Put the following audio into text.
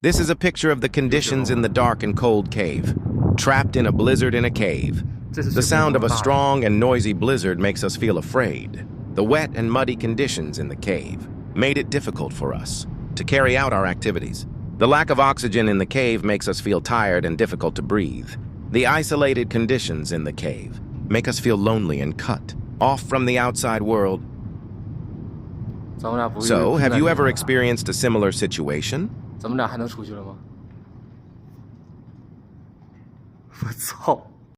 This is a picture of the conditions in the dark and cold cave. Trapped in a blizzard in a cave. The sound of a strong and noisy blizzard makes us feel afraid. The wet and muddy conditions in the cave made it difficult for us to carry out our activities. The lack of oxygen in the cave makes us feel tired and difficult to breathe. The isolated conditions in the cave make us feel lonely and cut off from the outside world. So, have you ever experienced a similar situation? 咱们俩还能出去了吗？我操！